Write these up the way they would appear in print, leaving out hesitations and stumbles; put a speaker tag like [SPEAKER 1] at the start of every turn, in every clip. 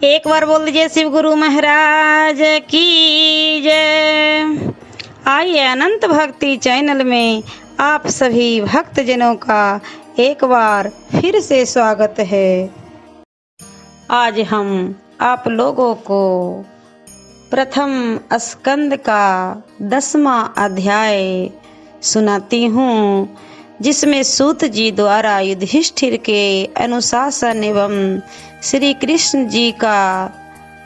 [SPEAKER 1] एक बार बोल दीजिए शिव गुरु महाराज की जय। आइए अनंत भक्ति चैनल में आप सभी भक्तजनों का एक बार फिर से स्वागत है। आज हम आप लोगों को प्रथम स्कंद का 10वां अध्याय सुनाती हूँ, जिसमें सूत जी द्वारा युधिष्ठिर के अनुशासन एवं श्री कृष्ण जी का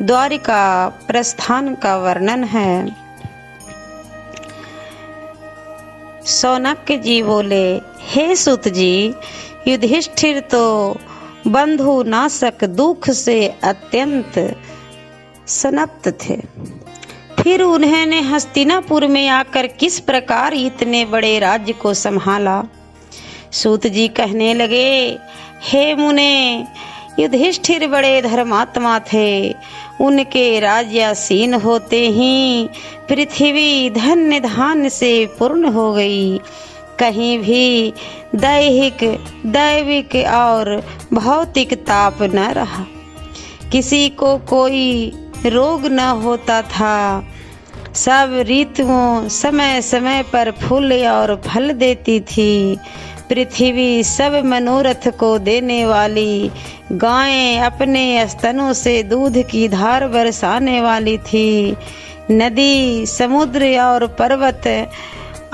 [SPEAKER 1] द्वारिका प्रस्थान का वर्णन है। शौनक जी बोले, हे सूत जी, युधिष्ठिर तो बंधु नाशक दुख से अत्यंत संतप्त थे। फिर उन्होंने हस्तिनापुर में आकर किस प्रकार इतने बड़े राज्य को संभाला। सूत जी कहने लगे, हे मुने, युधिष्ठिर बड़े धर्मात्मा थे। उनके राज्यासीन होते ही पृथ्वी धन्य धान्य से पूर्ण हो गई। कहीं भी दैविक और भौतिक ताप न रहा। किसी को कोई रोग न होता था। सब ऋतुओं समय समय पर फूल और फल देती थी। पृथ्वी सब मनोरथ को देने वाली, गायें अपने स्तनों से दूध की धार बरसाने वाली थी। नदी, समुद्र और पर्वत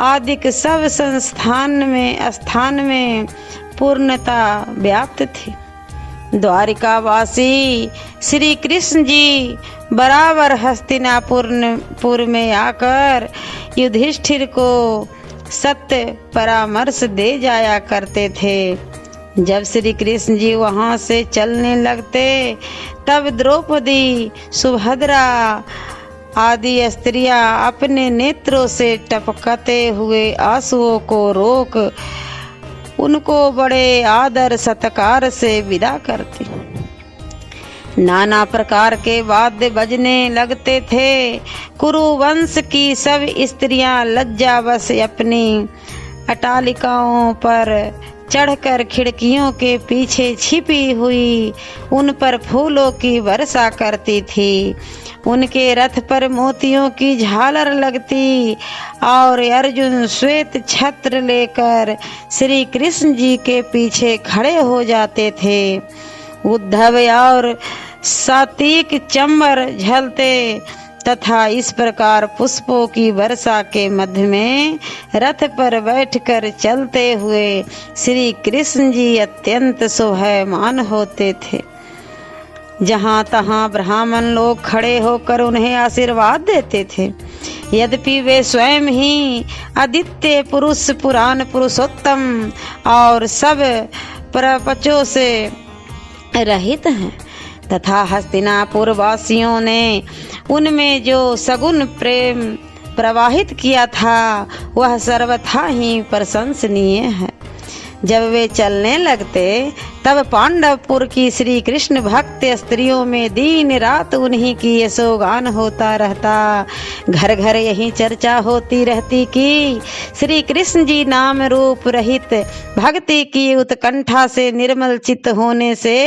[SPEAKER 1] आदि सब स्थान में पूर्णता व्याप्त थी। द्वारिकावासी श्री कृष्ण जी बराबर हस्तिनापुर में आकर युधिष्ठिर को सत्य परामर्श दे जाया करते थे। जब श्री कृष्ण जी वहां से चलने लगते, तब द्रौपदी, सुभद्रा आदि स्त्रियां अपने नेत्रों से टपकते हुए आंसुओं को रोक उनको बड़े आदर सत्कार से विदा करती। नाना प्रकार के वाद्य बजने लगते थे। कुरु वंश की सब स्त्रियां लज्जावश अपनी अटालिकाओं पर चढ़कर खिड़कियों के पीछे छिपी हुई उन पर फूलों की वर्षा करती थी। उनके रथ पर मोतियों की झालर लगती और अर्जुन श्वेत छत्र लेकर श्री कृष्ण जी के पीछे खड़े हो जाते थे। उद्धव और सात्विक चंबर झलते तथा इस प्रकार पुष्पों की वर्षा के मध्य में रथ पर बैठकर चलते हुए श्री कृष्ण जी अत्यंत शोभायमान होते थे। जहाँ तहाँ ब्राह्मण लोग खड़े होकर उन्हें आशीर्वाद देते थे। यद्यपि वे स्वयं ही आदित्य पुरुष, पुराण पुरुषोत्तम और सब प्रपंचों से रहित हैं, तथा हस्तिनापुर वासियों ने उनमें जो सगुण प्रेम प्रवाहित किया था वह सर्वथा ही प्रशंसनीय है। जब वे चलने लगते, तब पांडवपुर की श्री कृष्ण भक्त स्त्रियों में दिन रात उन्हीं की यशोगान होता रहता। घर घर यही चर्चा होती रहती कि श्री कृष्ण जी नाम रूप रहित भक्ति की उत्कंठा से निर्मल चित्त होने से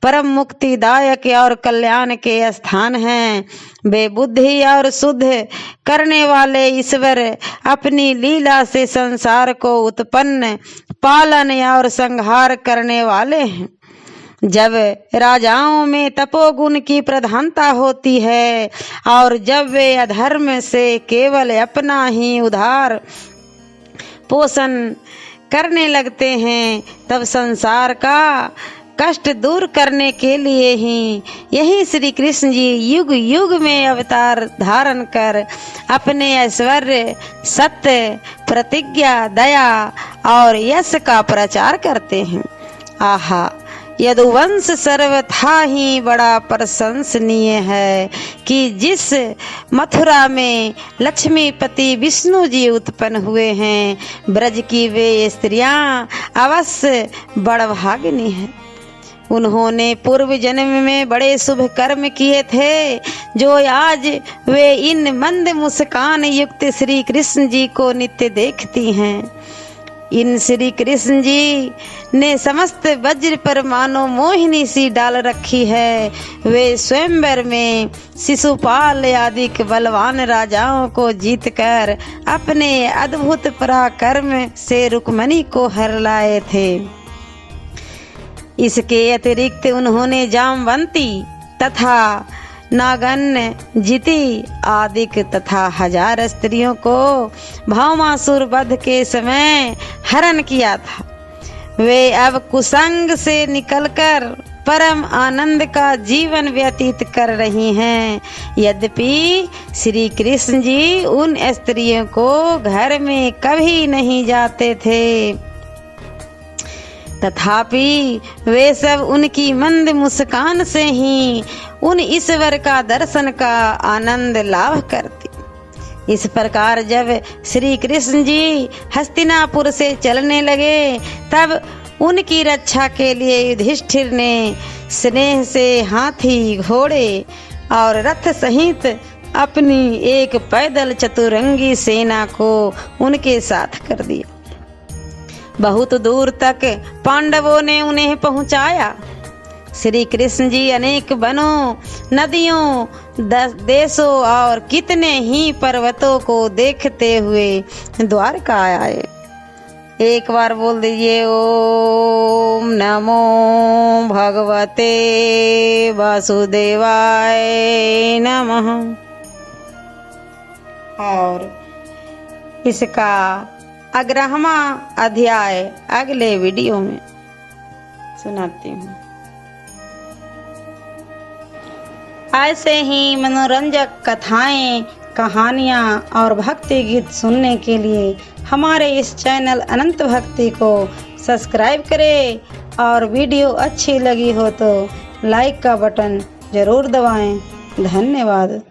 [SPEAKER 1] परम मुक्तिदायक और कल्याण के स्थान हैं। वे बुद्धि और शुद्ध करने वाले ईश्वर अपनी लीला से संसार को उत्पन्न, पालन और संहार करने वाले हैं। जब राजाओं में तपोगुण की प्रधानता होती है और जब वे अधर्म से केवल अपना ही उद्धार पोषण करने लगते हैं, तब संसार का कष्ट दूर करने के लिए ही यही श्री कृष्ण जी युग युग में अवतार धारण कर अपने ऐश्वर्य, सत्य, प्रतिज्ञा, दया और यश का प्रचार करते हैं। आहा, यदुवंश सर्वथा ही बड़ा प्रशंसनीय है कि जिस मथुरा में लक्ष्मीपति विष्णु जी उत्पन्न हुए हैं, ब्रज की वे स्त्रियां अवश्य बड़भागिनी हैं। उन्होंने पूर्व जन्म में बड़े शुभ कर्म किए थे, जो आज वे इन मंद मुस्कान युक्त श्री कृष्ण जी को नित्य देखती हैं। इन श्री कृष्ण जी ने समस्त वज्र पर मानो मोहिनी सी डाल रखी है। वे स्वयंवर में शिशुपाल आदि बलवान राजाओं को जीतकर अपने अद्भुत पराक्रम से रुक्मणी को हर लाए थे। इसके अतिरिक्त उन्होंने जामवंती तथा नागन जिति आदिक तथा 1000 स्त्रियों को भौमासुर वध के समय हरण किया था। वे अब कुसंग से निकलकर परम आनंद का जीवन व्यतीत कर रही हैं। यद्यपि श्री कृष्ण जी उन स्त्रियों को घर में कभी नहीं जाते थे, तथापि वे सब उनकी मंद मुस्कान से ही उन ईश्वर का दर्शन का आनंद लाभ करती। इस प्रकार जब श्री कृष्ण जी हस्तिनापुर से चलने लगे, तब उनकी रक्षा के लिए युधिष्ठिर ने स्नेह से हाथी, घोड़े और रथ सहित अपनी एक पैदल चतुरंगी सेना को उनके साथ कर दिया। बहुत दूर तक पांडवों ने उन्हें पहुंचाया। श्री कृष्ण जी अनेक वनों, नदियों, देशों और कितने ही पर्वतों को देखते हुए द्वारका आए। एक बार बोल दीजिए, ओम नमो भगवते वासुदेवाय नमः। और इसका 11वां अध्याय अगले वीडियो में सुनाती हूँ। ऐसे ही मनोरंजक कथाएं, कहानियाँ और भक्ति गीत सुनने के लिए हमारे इस चैनल अनंत भक्ति को सब्सक्राइब करें और वीडियो अच्छी लगी हो तो लाइक का बटन जरूर दबाएं। धन्यवाद।